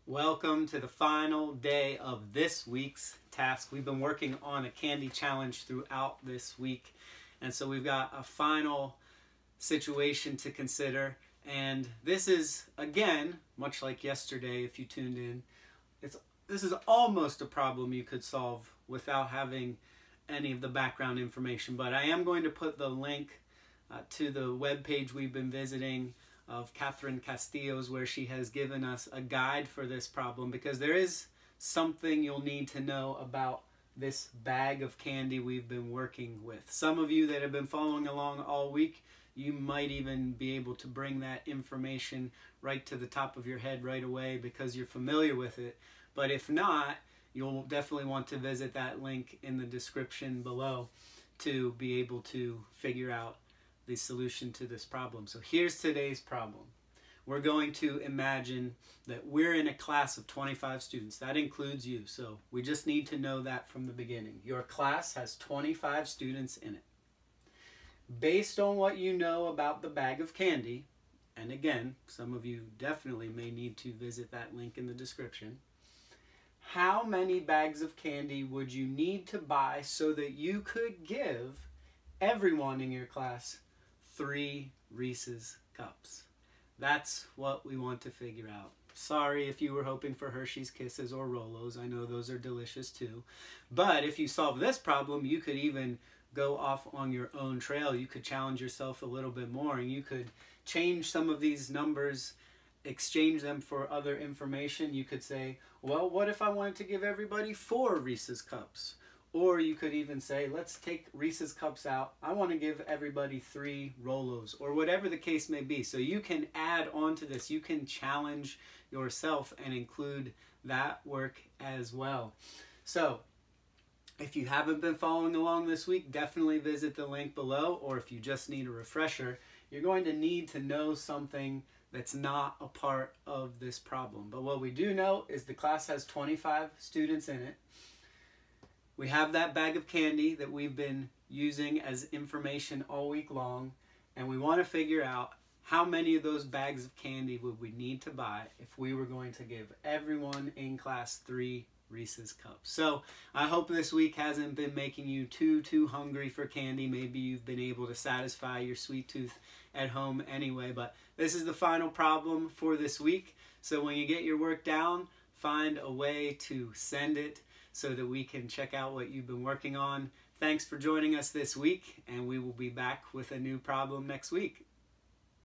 Welcome to the final day of this week's task. We've been working on a candy challenge throughout this week, and so we've got a final situation to consider. And this is, again, much like yesterday if you tuned in, this is almost a problem you could solve without having any of the background information. But I am going to put the link to the web page we've been visiting of Catherine Castillo's, where she has given us a guide for this problem, because there is something you'll need to know about this bag of candy we've been working with. Some of you that have been following along all week, you might even be able to bring that information right to the top of your head right away because you're familiar with it. But if not, you'll definitely want to visit that link in the description below to be able to figure out the solution to this problem. So here's today's problem. We're going to imagine that we're in a class of 25 students. That includes you. So we just need to know that from the beginning. Your class has 25 students in it. Based on what you know about the bag of candy, and again, some of you definitely may need to visit that link in the description, how many bags of candy would you need to buy so that you could give everyone in your class 3 Reese's Cups? That's what we want to figure out. Sorry if you were hoping for Hershey's Kisses or Rolos. I know those are delicious too. But if you solve this problem, you could even go off on your own trail. You could challenge yourself a little bit more, and you could change some of these numbers, exchange them for other information. You could say, well, what if I wanted to give everybody 4 Reese's Cups? Or you could even say, let's take Reese's Cups out. I want to give everybody 3 Rolos, or whatever the case may be. So you can add on to this. You can challenge yourself and include that work as well. So if you haven't been following along this week, definitely visit the link below. Or if you just need a refresher, you're going to need to know something that's not a part of this problem. But what we do know is the class has 25 students in it. We have that bag of candy that we've been using as information all week long, and we want to figure out how many of those bags of candy would we need to buy if we were going to give everyone in class 3 Reese's Cups. So I hope this week hasn't been making you too hungry for candy. Maybe you've been able to satisfy your sweet tooth at home anyway, but this is the final problem for this week. So when you get your work down, find a way to send it so that we can check out what you've been working on. Thanks for joining us this week, and we will be back with a new problem next week.